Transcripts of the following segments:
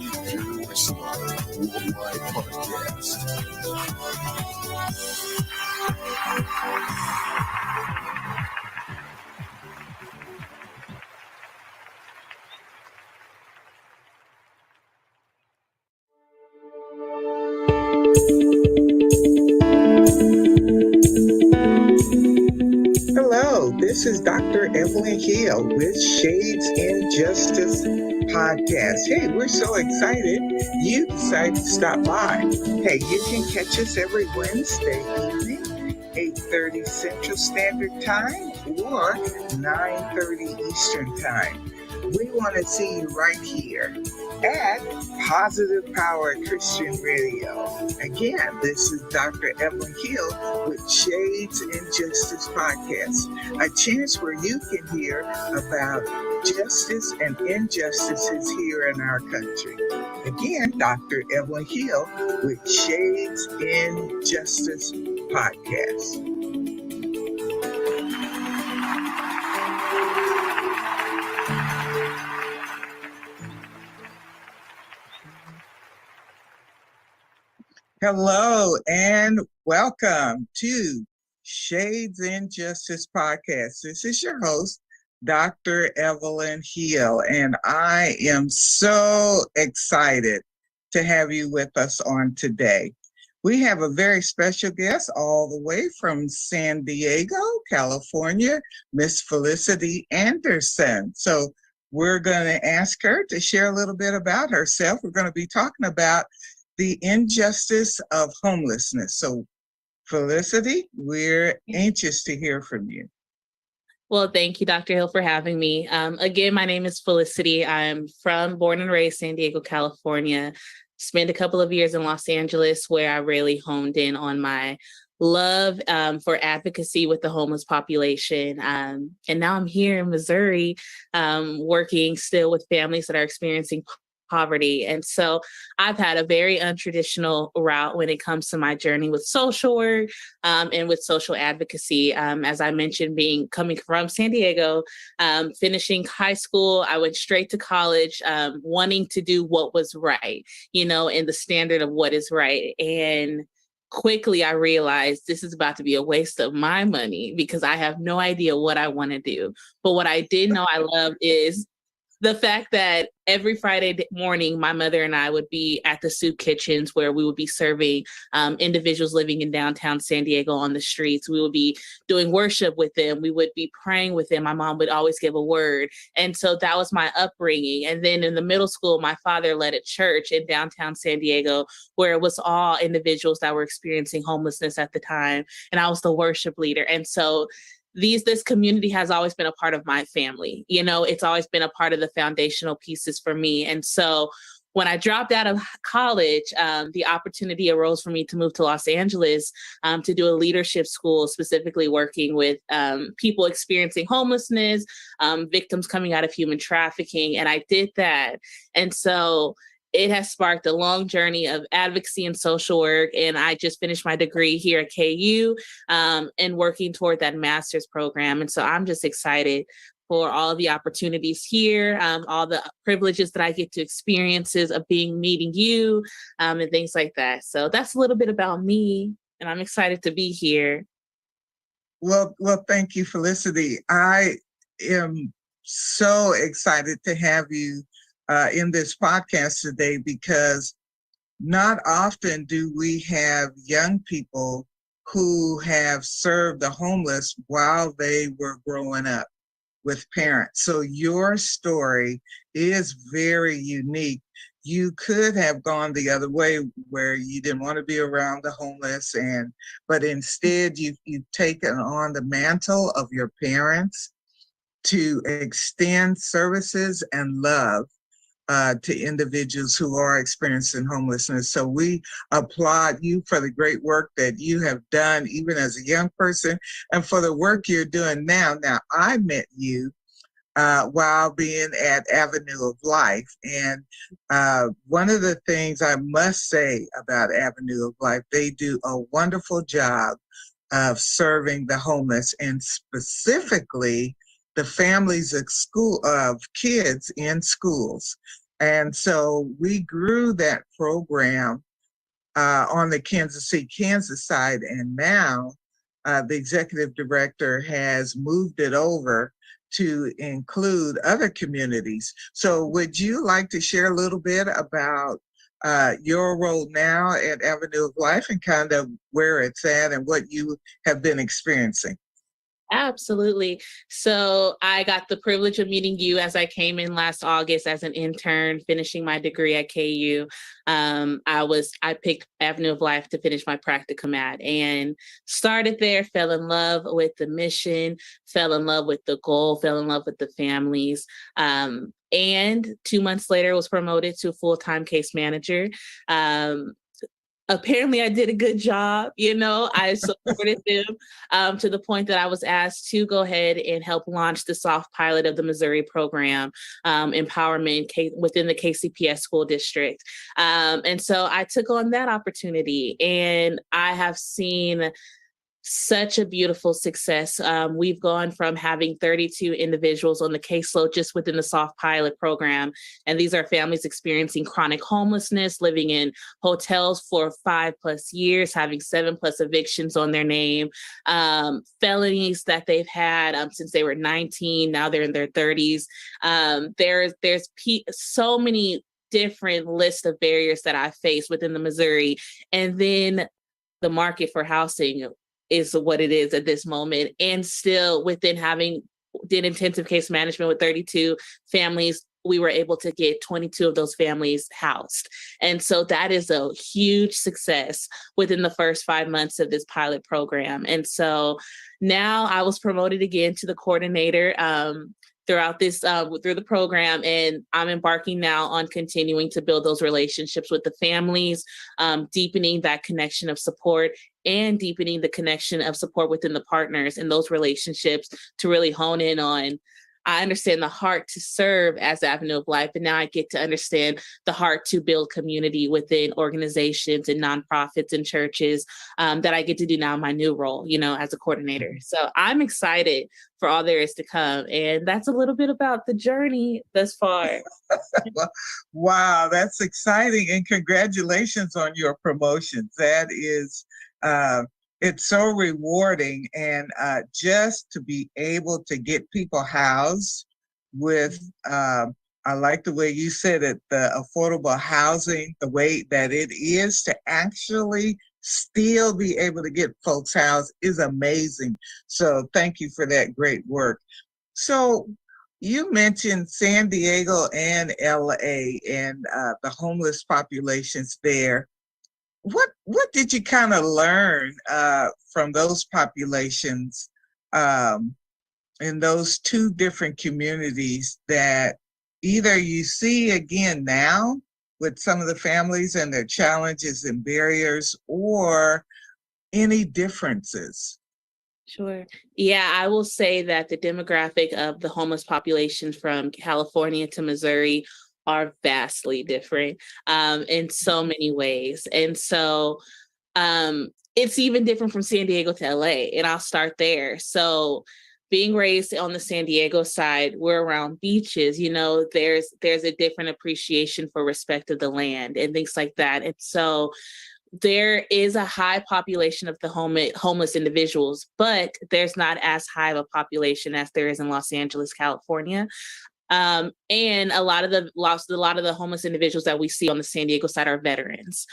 Your Worldwide Podcast. Hello, this is Dr. Evelyn Hill with Shades in Justice Podcast. Hey, we're so excited you decided to stop by. Hey, you can catch us every Wednesday evening, 8:30 Central Standard Time or 9:30 Eastern Time. We want to see you right here at Positive Power Christian Radio. Again, this is Dr. Evelyn Hill with Shades in Justice Podcast, a chance where you can hear about justice and injustices here in our country. Again, Dr. Evelyn Hill with Shades in Justice Podcast. Hello and welcome to Shades in Justice Podcast. This is your host, Dr. Evelyn Hill, and I am so excited to have you with us on today. We have a very special guest all the way from San Diego, California, Miss Felicity Anderson. So we're going to ask her to share a little bit about herself. We're going to be talking about the injustice of homelessness. So, Felicity, we're anxious to hear from you. Well, thank you, Dr. Hill, for having me. Again, my name is Felicity. I'm born and raised San Diego, California. Spent a couple of years in Los Angeles where I really honed in on my love for advocacy with the homeless population. And now I'm here in Missouri, working still with families that are experiencing poverty. And so I've had a very untraditional route when it comes to my journey with social work and with social advocacy. As I mentioned, coming from San Diego, finishing high school, I went straight to college, wanting to do what was right, in the standard of what is right. And quickly I realized this is about to be a waste of my money because I have no idea what I want to do. But what I did know I loved is the fact that every Friday morning, my mother and I would be at the soup kitchens where we would be serving individuals living in downtown San Diego on the streets. We would be doing worship with them. We would be praying with them. My mom would always give a word. And so that was my upbringing. And then in the middle school, my father led a church in downtown San Diego where it was all individuals that were experiencing homelessness at the time. And I was the worship leader. And so this community has always been a part of my family. It's always been a part of the foundational pieces for me. And so when I dropped out of college, the opportunity arose for me to move to Los Angeles to do a leadership school, specifically working with people experiencing homelessness, victims coming out of human trafficking. And I did that. And so it has sparked a long journey of advocacy and social work. And I just finished my degree here at KU and working toward that master's program. And so I'm just excited for all the opportunities here, all the privileges that I get to experiences of meeting you and things like that. So that's a little bit about me, and I'm excited to be here. Well, thank you, Felicity. I am so excited to have you in this podcast today because not often do we have young people who have served the homeless while they were growing up with parents. So your story is very unique. You could have gone the other way where you didn't want to be around the homeless, but instead you've taken on the mantle of your parents to extend services and love to individuals who are experiencing homelessness. So we applaud you for the great work that you have done, even as a young person, and for the work you're doing now. Now, I met you while being at Avenue of Life. And one of the things I must say about Avenue of Life, they do a wonderful job of serving the homeless, and specifically the families of kids in schools. And so we grew that program on the Kansas City, Kansas side. And now the executive director has moved it over to include other communities. So would you like to share a little bit about your role now at Avenue of Life and kind of where it's at and what you have been experiencing? Absolutely. So I got the privilege of meeting you as I came in last August as an intern, finishing my degree at KU. I picked Avenue of Life to finish my practicum at, and started there, fell in love with the mission, fell in love with the goal, fell in love with the families. And 2 months later was promoted to full-time case manager. Apparently I did a good job. I supported them to the point that I was asked to go ahead and help launch the soft pilot of the Missouri program, empowerment within the KCPS school district. And so I took on that opportunity, and I have seen such a beautiful success. We've gone from having 32 individuals on the caseload just within the soft pilot program. And these are families experiencing chronic homelessness, living in hotels for 5+ years, having 7+ evictions on their name, felonies that they've had since they were 19, now they're in their 30s. There's so many different lists of barriers that I face within the Missouri. And then the market for housing is what it is at this moment. And still did intensive case management with 32 families, we were able to get 22 of those families housed. And so that is a huge success within the first 5 months of this pilot program. And so now I was promoted again to the coordinator through the program. And I'm embarking now on continuing to build those relationships with the families, deepening that connection of support, and deepening the connection of support within the partners and those relationships to really hone in on. I understand the heart to serve as Avenue of Life, and now I get to understand the heart to build community within organizations and nonprofits and churches that I get to do now in my new role, as a coordinator. So I'm excited for all there is to come. And that's a little bit about the journey thus far. Wow, that's exciting. And congratulations on your promotions. That is it's so rewarding, and just to be able to get people housed with, I like the way you said it, the affordable housing, the way that it is to actually still be able to get folks housed is amazing. So thank you for that great work. So you mentioned San Diego and LA and the homeless populations there. What did you kind of learn from those populations in those two different communities that either you see again now with some of the families and their challenges and barriers, or any differences? Sure. Yeah, I will say that the demographic of the homeless population from California to Missouri are vastly different in so many ways. And so it's even different from San Diego to LA, and I'll start there. So being raised on the San Diego side, we're around beaches, there's a different appreciation for respect of the land and things like that. And so there is a high population of the homeless individuals, but there's not as high of a population as there is in Los Angeles, California. And a lot of the homeless individuals that we see on the San Diego side are veterans.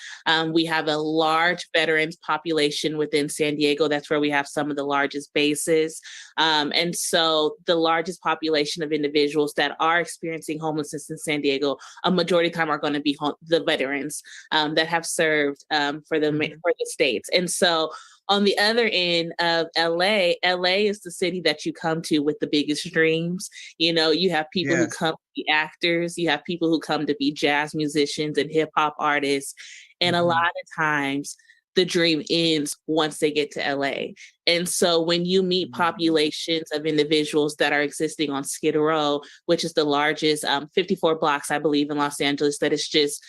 We have a large veterans population within San Diego. That's where we have some of the largest bases. And so the largest population of individuals that are experiencing homelessness in San Diego, a majority of the time are going to be the veterans that have served for the states. And so on the other end of LA is the city that you come to with the biggest dreams. You have people who come to be actors, you have people who come to be jazz musicians and hip hop artists. And a lot of times the dream ends once they get to LA. And so when you meet populations of individuals that are existing on Skid Row, which is the largest 54 blocks, I believe, in Los Angeles, that is just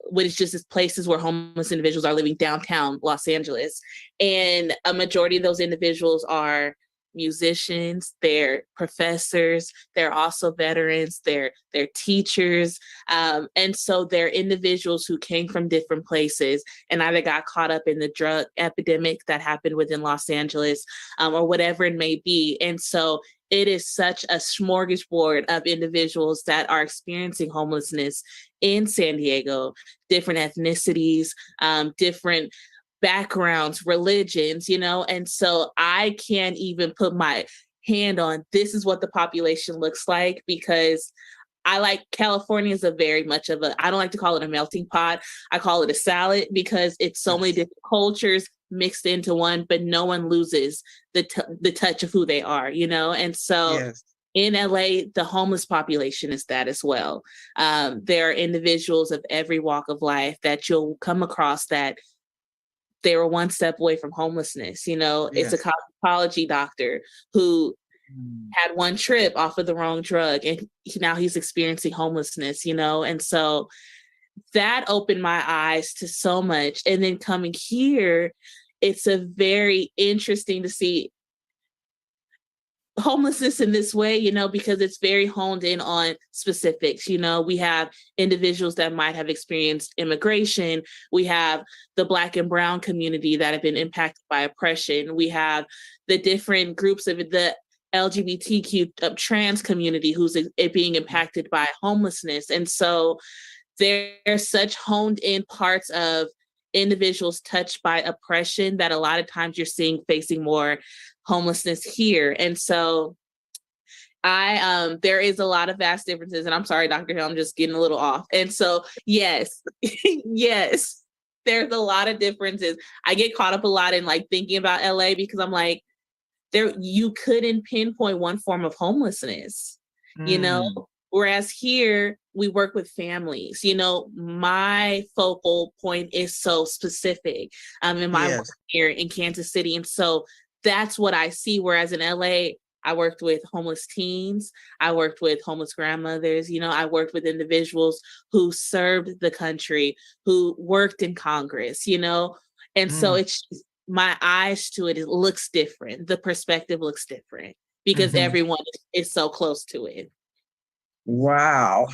which is just places where homeless individuals are living downtown Los Angeles. And a majority of those individuals are musicians, they're professors, they're also veterans, they're teachers. And so they're individuals who came from different places and either got caught up in the drug epidemic that happened within Los Angeles, or whatever it may be. And so it is such a smorgasbord of individuals that are experiencing homelessness in San Diego, different ethnicities, different backgrounds, religions, and so I can't even put my hand on this is what the population looks like, because I like California is a very much of a, I don't like to call it a melting pot. I call it a salad because it's so many different cultures mixed into one, but no one loses the touch of who they are, And so Yes. in LA, the homeless population is that as well. There are individuals of every walk of life that you'll come across that they were one step away from homelessness. It's a Yes. cosmetology doctor who had one trip off of the wrong drug and now he's experiencing homelessness, and so that opened my eyes to so much. And then coming here, it's a very interesting to see homelessness in this way, because it's very honed in on specifics. We have individuals that might have experienced immigration. We have the Black and Brown community that have been impacted by oppression. We have the different groups of the LGBTQ trans community who's being impacted by homelessness. And so there's such honed in parts of individuals touched by oppression that a lot of times you're seeing facing more homelessness here. And so there is a lot of vast differences, and I'm sorry, Dr. Hill, I'm just getting a little off. And so, yes, yes, there's a lot of differences. I get caught up a lot in like thinking about LA because I'm like, you couldn't pinpoint one form of homelessness, whereas here we work with families. My focal point is so specific in my work here in Kansas City. And so that's what I see. Whereas in LA, I worked with homeless teens. I worked with homeless grandmothers. I worked with individuals who served the country, who worked in Congress, and so it's my eyes to it. It looks different. The perspective looks different because everyone is so close to it. Wow.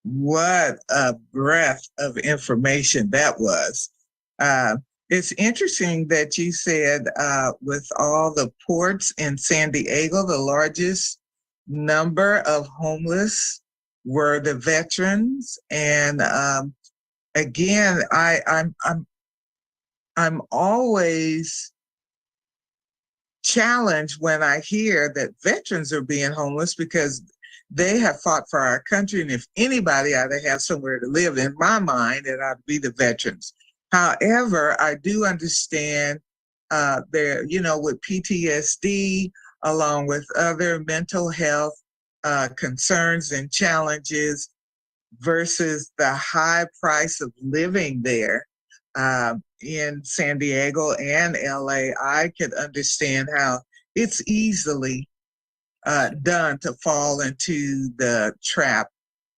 What a breadth of information that was. It's interesting that you said with all the ports in San Diego, the largest number of homeless were the veterans. And again, I'm always challenged when I hear that veterans are being homeless because they have fought for our country. And if anybody ought to have somewhere to live, in my mind, it ought to be the veterans. However, I do understand there, with PTSD, along with other mental health concerns and challenges versus the high price of living there in San Diego and LA, I could understand how it's easily done to fall into the trap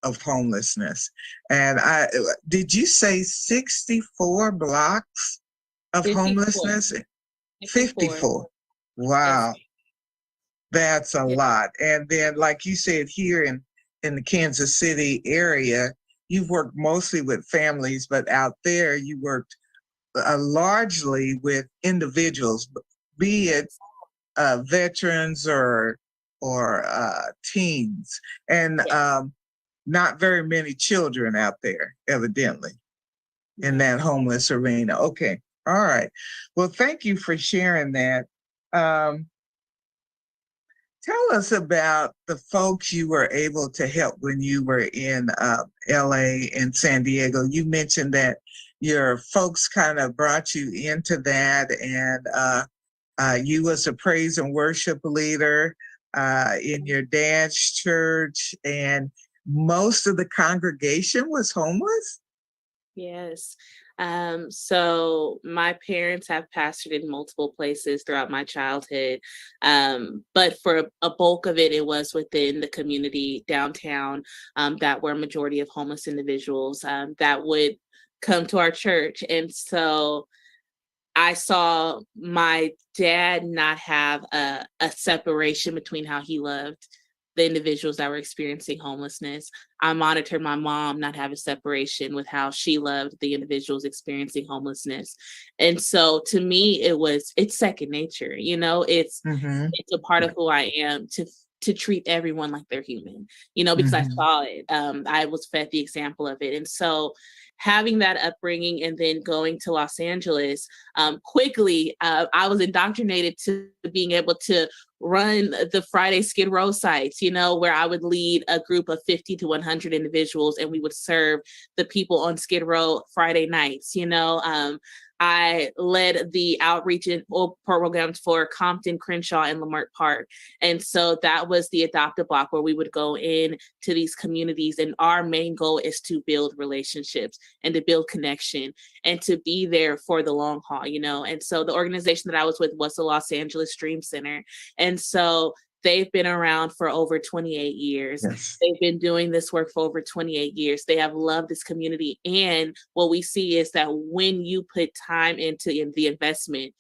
of homelessness. And did you say 64 blocks of 54. homelessness? 54. Wow. Yes. That's a lot. And then, like you said, here in the Kansas City area, you've worked mostly with families, but out there you worked largely with individuals, be it veterans or teens, and not very many children out there, evidently, in that homeless arena. Okay, all right. Well, thank you for sharing that. Tell us about the folks you were able to help when you were in LA and San Diego. You mentioned that your folks kind of brought you into that, and you was a praise and worship leader in your dad's church, and most of the congregation was homeless? Yes. So my parents have pastored in multiple places throughout my childhood. But for a bulk of it, it was within the community downtown that were a majority of homeless individuals that would come to our church. And so I saw my dad not have a separation between how he loved the individuals that were experiencing homelessness. I monitored my mom not have a separation with how she loved the individuals experiencing homelessness. And so to me, it's second nature, Mm-hmm. it's a part of who I am to treat everyone like they're human, because I Mm-hmm. saw it. I was fed the example of it. And so having that upbringing and then going to Los Angeles quickly, I was indoctrinated to being able to run the Friday Skid Row sites, where I would lead a group of 50 to 100 individuals and we would serve the people on Skid Row Friday nights. I led the outreach and programs for Compton, Crenshaw, and Leimert Park. And so that was the Adopt a Block where we would go in to these communities. And our main goal is to build relationships and to build connection and to be there for the long haul, And so the organization that I was with was the Los Angeles Dream Center. And so they've been around for over 28 years. Yes. They've been doing this work for over 28 years. They have loved this community. And what we see is that when you put time into the investment,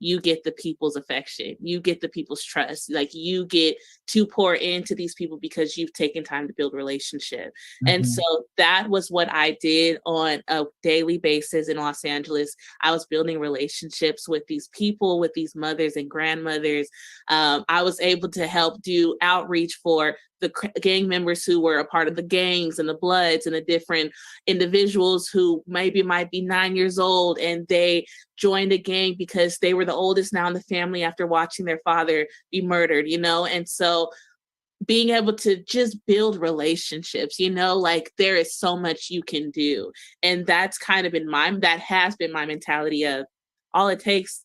you get the people's affection, you get the people's trust, like you get to pour into these people because you've taken time to build relationship. Mm-hmm. And so that was what I did on a daily basis in Los Angeles. I was building relationships with these people, with these mothers and grandmothers. I was able to help do outreach for the gang members who were a part of the gangs and the Bloods and the different individuals who maybe might be 9 years old and they joined a gang because they were the oldest now in the family after watching their father be murdered, And so being able to just build relationships, like there is so much you can do. And that's kind of that has been my mentality of all it takes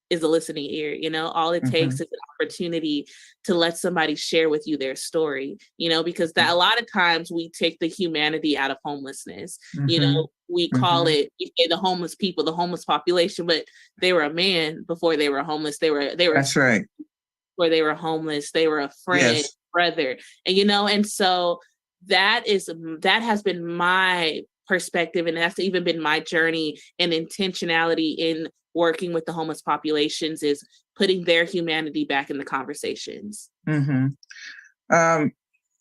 is a listening ear, all it takes is an opportunity to let somebody share with you their story, because that a lot of times we take the humanity out of homelessness, we call it the homeless people, the homeless population, but they were a man before they were homeless. They were That's right. Before they were homeless, they were a friend, yes. brother, and so that has been my perspective, and that's even been my journey and intentionality in working with the homeless populations is putting their humanity back in the conversations. Mm-hmm.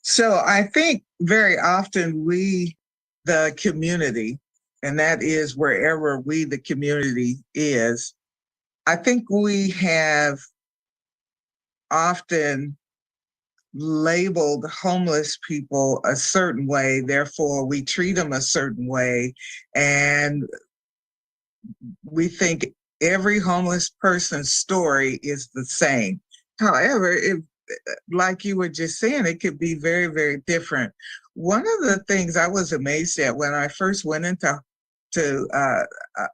So I think very often we, the community, and that is wherever we, the community is, I think we have often labeled homeless people a certain way, therefore we treat them a certain way, and we think every homeless person's story is the same. However, if, like you were just saying, it could be very, very different. One of the things I was amazed at when I first went into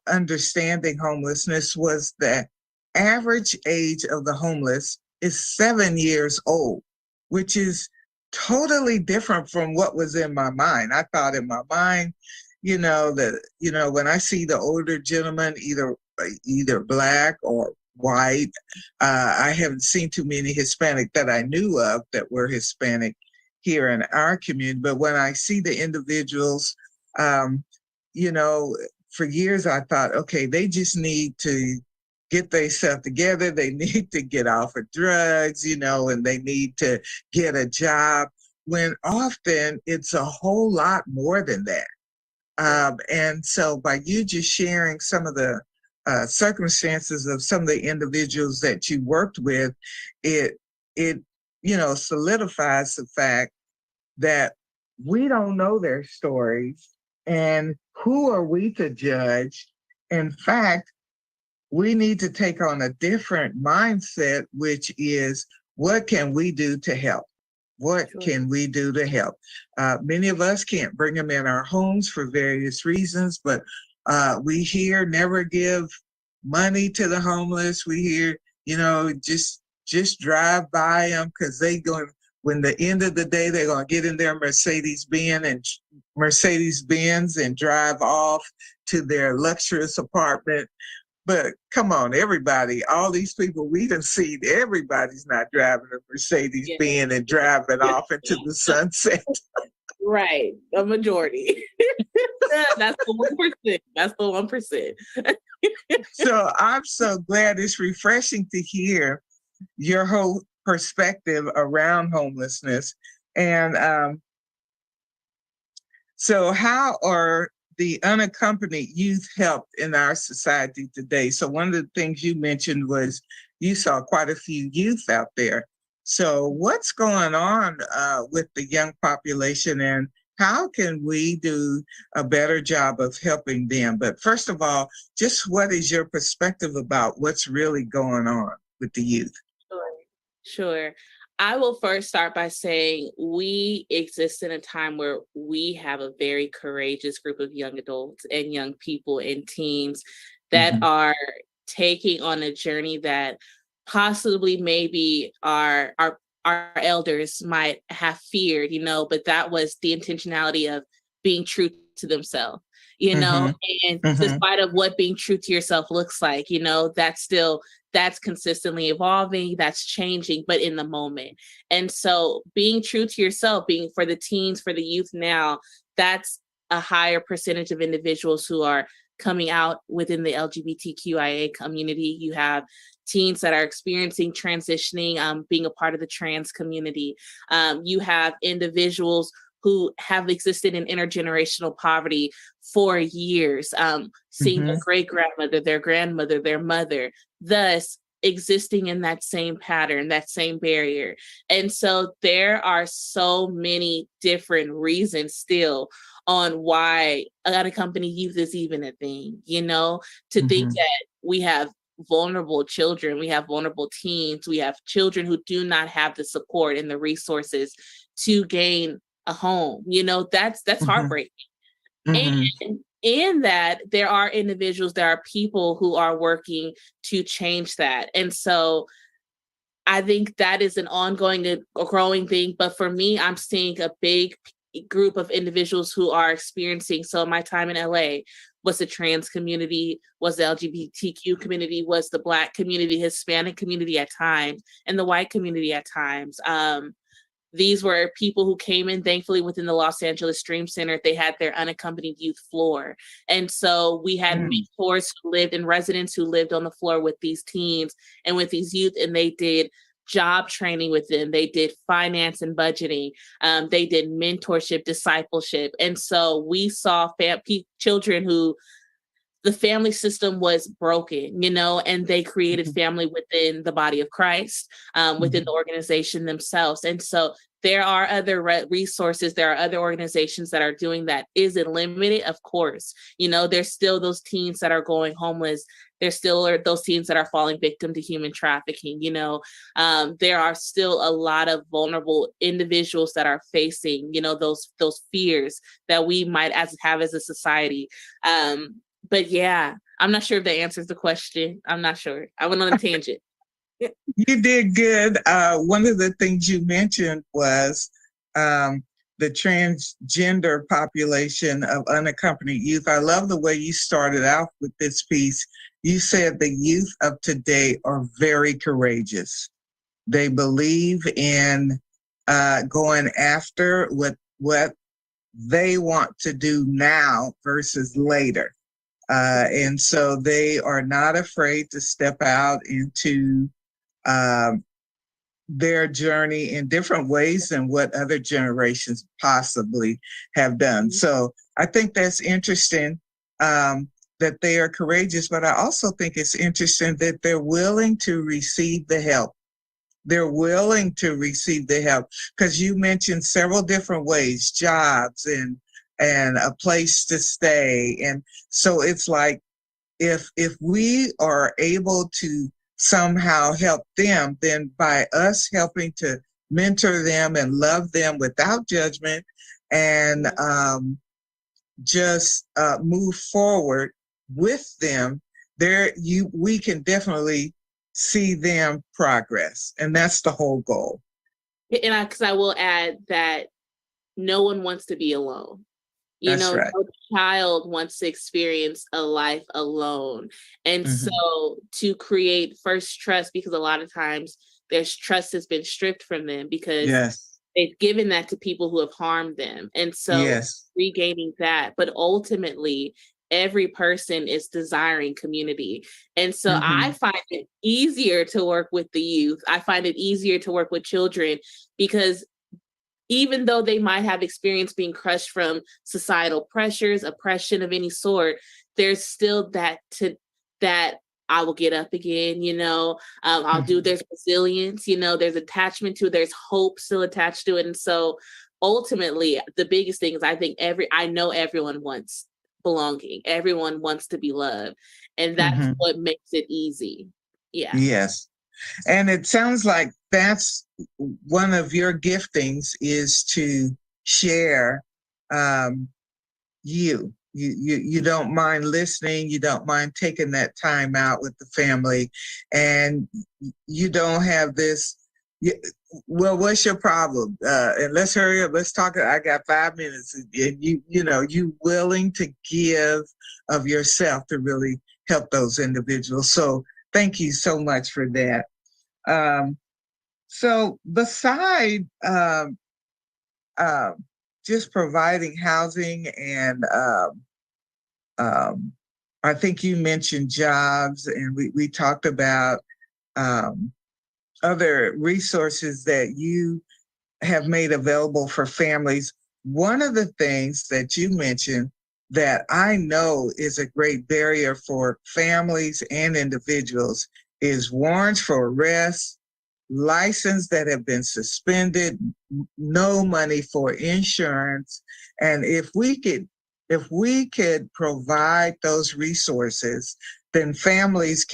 understanding homelessness was the average age of the homeless is 7 years old, which is totally different from what was in my mind. I thought in my mind, when I see the older gentlemen, either Black or white, I haven't seen too many Hispanic that I knew of that were Hispanic here in our community. But when I see the individuals, for years I thought, okay, they just need to get themselves together. They need to get off of drugs, and they need to get a job, when often it's a whole lot more than that. And so by you just sharing some of the circumstances of some of the individuals that you worked with, it solidifies the fact that we don't know their stories, and who are we to judge? In fact, we need to take on a different mindset, which is, what can we do to help? What can we do to help? Many of us can't bring them in our homes for various reasons, but we hear never give money to the homeless. We hear, just drive by them because when the end of the day, they're going to get in their Mercedes-Benz and drive off to their luxurious apartment. But come on, everybody, all these people we done seen, everybody's not driving a Mercedes-Benz and driving off into the sunset. Right, a majority. That's the 1%. That's the 1%. So I'm so glad. It's refreshing to hear your whole perspective around homelessness. And so how are the unaccompanied youth helped in our society today? So one of the things you mentioned was you saw quite a few youth out there. So what's going on with the young population, and how can we do a better job of helping them? But first of all, just what is your perspective about what's really going on with the youth? Sure. Sure. I will first start by saying we exist in a time where we have a very courageous group of young adults and young people and teens that Mhm. are taking on a journey that possibly maybe our elders might have feared, but that was the intentionality of being true to themselves, you know, Mhm. and Mhm. despite of what being true to yourself looks like, that's consistently evolving, that's changing, but in the moment. And so being true to yourself, being for the teens, for the youth now, that's a higher percentage of individuals who are coming out within the LGBTQIA community. You have teens that are experiencing transitioning, being a part of the trans community. You have individuals who have existed in intergenerational poverty for years, seeing their Mhm. great grandmother, their grandmother, their mother, thus existing in that same pattern, that same barrier. And so there are so many different reasons still on why unaccompanied youth is even a thing, to think Mhm. that we have vulnerable children, we have vulnerable teens, we have children who do not have the support and the resources to gain a home. That's Mhm. heartbreaking. And Mhm. in that, there are individuals, there are people who are working to change that. And so I think that is an ongoing, a growing thing. But for me, I'm seeing a big group of individuals who are experiencing. So my time in LA was the trans community, was the LGBTQ community, was the Black community, Hispanic community at times, and the white community at times. These were people who came in, thankfully, within the Los Angeles Dream Center. They had their unaccompanied youth floor. And so we had Mm. mentors who lived and residents who lived on the floor with these teens and with these youth, and they did job training with them. They did finance and budgeting. They did mentorship, discipleship. And so we saw children who the family system was broken, and they created Mhm. family within the body of Christ, within the Mhm. organization themselves. And so there are other resources, there are other organizations that are doing that. Is it limited? Of course. There's still those teens that are going homeless. There still are those teens that are falling victim to human trafficking. There are still a lot of vulnerable individuals that are facing, those fears that we might have as a society. But yeah, I'm not sure if that answers the question. I'm not sure. I went on a tangent. You did good. One of the things you mentioned was um, the transgender population of unaccompanied youth. I love the way you started out with this piece. You said the youth of today are very courageous. They believe in going after what they want to do now versus later. And so they are not afraid to step out into um, their journey in different ways than what other generations possibly have done. So I think that's interesting that they are courageous, but I also think it's interesting that they're willing to receive the help. They're willing to receive the help because you mentioned several different ways, jobs and a place to stay. And so it's like if we are able to somehow help them, then by us helping to mentor them and love them without judgment and just move forward with them, we can definitely see them progress, and that's the whole goal. And because I will add that no one wants to be alone. That's right. No child wants to experience a life alone. And Mhm. so to create first trust, because a lot of times there's trust has been stripped from them because Yes. they've given that to people who have harmed them. And so Yes. regaining that, but ultimately every person is desiring community. And so I Mhm. find it easier to work with the youth. I find it easier to work with children because even though they might have experienced being crushed from societal pressures, oppression of any sort, there's still that I will get up again, I'll do, Mhm. there's resilience, there's attachment to it, there's hope still attached to it. And so ultimately the biggest thing is I know everyone wants belonging. Everyone wants to be loved. And that's Mhm. what makes it easy. Yeah. Yes. And it sounds like that's one of your giftings is to share um, you. You don't mind listening. You don't mind taking that time out with the family, and you don't have this. You, well, what's your problem? And let's hurry up. Let's talk. I got 5 minutes, and you willing to give of yourself to really help those individuals. So thank you so much for that. Um, so beside um, just providing housing and um, I think you mentioned jobs, and we talked about um, other resources that you have made available for families. One of the things that you mentioned that I know is a great barrier for families and individuals is warrants for arrest, license that have been suspended, no money for insurance. And if we could provide those resources, then families can